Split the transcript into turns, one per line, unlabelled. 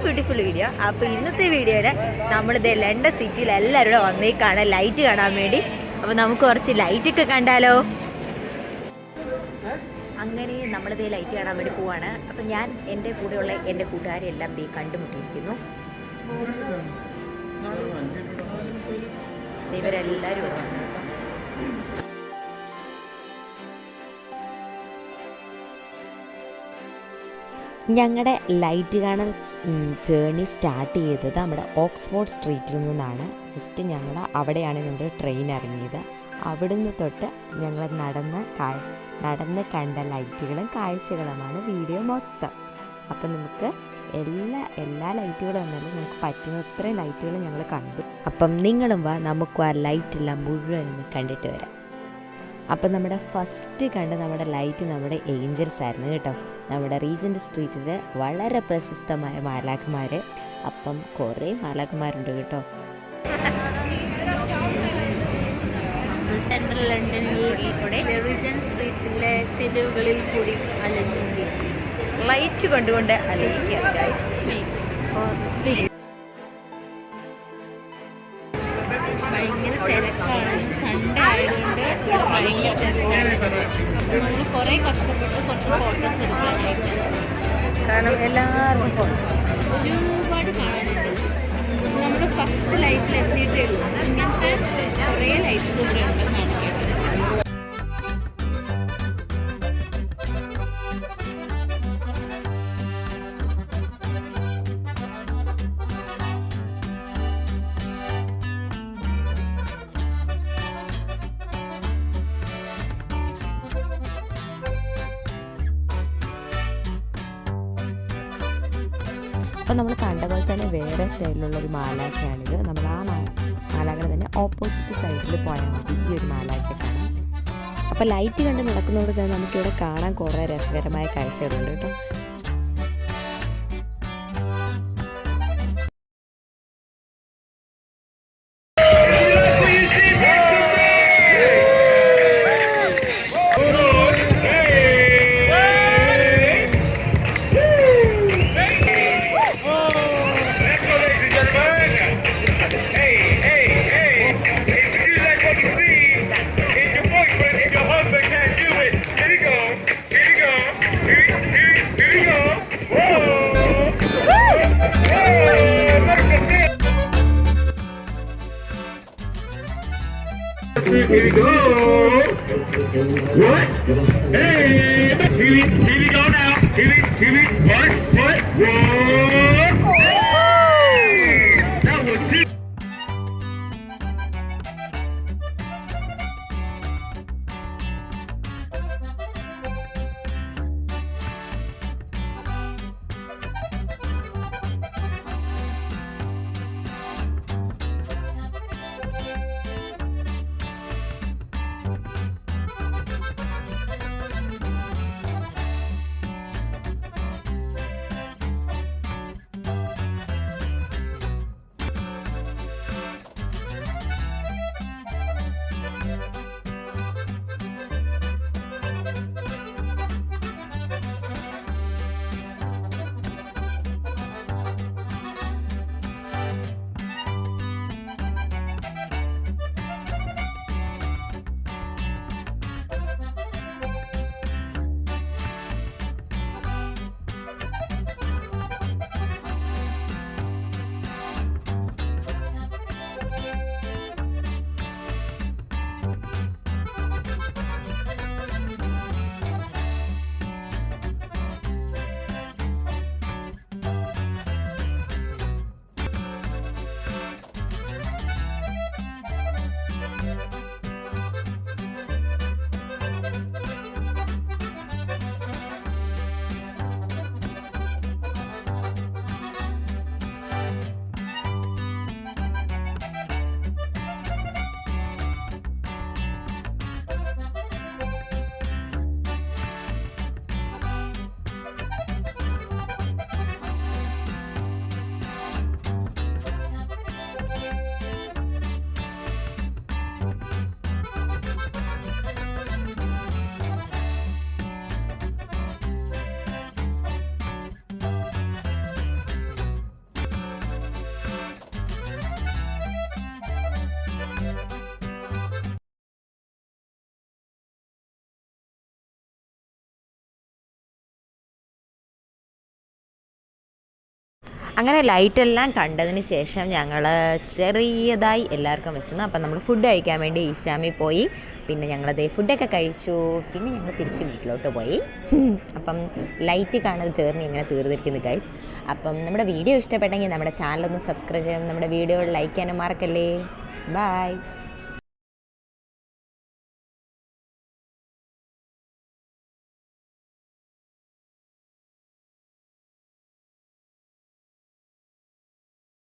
Beautiful video. അപ്പോൾ ഇന്നത്തെ വീഡിയോയിൽ നമ്മളിത് ലണ്ടൻ സിറ്റിയിൽ എല്ലാവരും വന്നേക്കാണ് ലൈറ്റ് കാണാൻ വേണ്ടി. അപ്പോൾ നമുക്ക് കുറച്ച് ലൈറ്റൊക്കെ കണ്ടാലോ. അങ്ങനെ നമ്മളിത് ലൈറ്റ് കാണാൻ വേണ്ടി പോവാണ്. അപ്പം ഞാൻ എൻ്റെ കൂടെയുള്ള എൻ്റെ കൂട്ടുകാരെല്ലാം ദേ കണ്ടുമുട്ടിയിരിക്കുന്നു. ഇവരെല്ലാവരും ഇവിടെ വന്നു. ഞങ്ങളുടെ ലൈറ്റ് കാണൽ ജേർണി സ്റ്റാർട്ട് ചെയ്തത് നമ്മുടെ ഓക്സ്ഫോർഡ് സ്ട്രീറ്റിൽ നിന്നാണ്. ജസ്റ്റ് ഞങ്ങൾ അവിടെയാണ് നമ്മുടെ ട്രെയിൻ ഇറങ്ങിയത്. അവിടുന്ന് തൊട്ട് ഞങ്ങൾ നടന്ന് കണ്ട ലൈറ്റുകളും കാഴ്ചകളുമാണ് വീഡിയോ മൊത്തം. അപ്പം നമുക്ക് എല്ലാ ലൈറ്റുകളും എന്നാലും നമുക്ക് പറ്റുന്നത്രയും ലൈറ്റുകൾ ഞങ്ങൾ കണ്ടു. അപ്പം നിങ്ങളും വാ, നമുക്കും ആ ലൈറ്റെല്ലാം മുഴുവൻ കണ്ടിട്ട് വരാം. അപ്പം നമ്മുടെ ഫസ്റ്റ് കണ്ട നമ്മുടെ ലൈറ്റ് നമ്മുടെ ഏഞ്ചൽസ് ആയിരുന്നു കേട്ടോ. നമ്മുടെ റീജൻറ്റ് സ്ട്രീറ്റിൽ വളരെ പ്രശസ്തമായ മാലാഖമാർ. അപ്പം കുറേ മാലാഖമാരുണ്ട് കേട്ടോ.
സെൻട്രൽ ലണ്ടനിൽ റീജൻറ്റ് സ്ട്രീറ്റിലെ തെരുവുകളിൽ കൂടി അലഞ്ഞു
ലൈറ്റ് കൊണ്ടുകൊണ്ട് അലയിക്കാം.
ഭയങ്കര തിരക്കാണ്. സൺഡേ ആയതുകൊണ്ട് ഇവിടെ ഭയങ്കര തിരക്കാണ്. അപ്പോൾ നമ്മൾ കുറേ കഷ്ടപ്പെട്ട് കുറച്ച് ഫോട്ടോസ് എടുക്കാനായിട്ട്,
കാരണം എല്ലാവർക്കും
ഒരുപാട് കാണാനുണ്ട്. നമ്മൾ ഫസ്റ്റ് ലൈറ്റിൽ എത്തിയിട്ടേ ഉള്ളൂ. ഇങ്ങനത്തെ കുറേ ലൈറ്റ്സ് ഇവിടെ ഉണ്ടെന്നാണ് കേട്ടത്.
അപ്പോൾ നമ്മൾ കണ്ട പോലെ തന്നെ വേറെ സ്റ്റൈലിലുള്ളൊരു മാലാഖയാണിത്. നമ്മൾ ആ മാലാഖയുടെ തന്നെ ഓപ്പോസിറ്റ് സൈഡിൽ പോയാൽ മതി ഈ ഒരു മാലാഖ കാണാൻ. അപ്പോൾ ലൈറ്റ് കണ്ട് നടക്കുന്നതുകൊണ്ട് തന്നെ നമുക്കിവിടെ കാണാൻ കുറേ രസകരമായ കാഴ്ചകളുണ്ട് കേട്ടോ.
Here we go. What? Hey! Here we go now. Here we. What? Whoa! That was good.
അങ്ങനെ ലൈറ്റെല്ലാം കണ്ടതിന് ശേഷം ഞങ്ങൾ ചെറിയതായി എല്ലാവർക്കും വിശന്നു. അപ്പം നമ്മൾ ഫുഡ് കഴിക്കാൻ വേണ്ടി ഈശാമിൽ പോയി. പിന്നെ ഞങ്ങളതേ ഫുഡൊക്കെ കഴിച്ചു. പിന്നെ ഞങ്ങൾ തിരിച്ച് വീട്ടിലോട്ട് പോയി. അപ്പം ലൈറ്റ് കാണുന്ന ജേർണി ഇങ്ങനെ തീർന്നിരിക്കുന്നു ഗൈസ്. അപ്പം നമ്മുടെ വീഡിയോ ഇഷ്ടപ്പെട്ടെങ്കിൽ നമ്മുടെ ചാനലൊന്ന് സബ്സ്ക്രൈബ് ചെയ്യാനും നമ്മുടെ വീഡിയോ ലൈക്ക് ചെയ്യാനും മറക്കല്ലേ. ബൈ.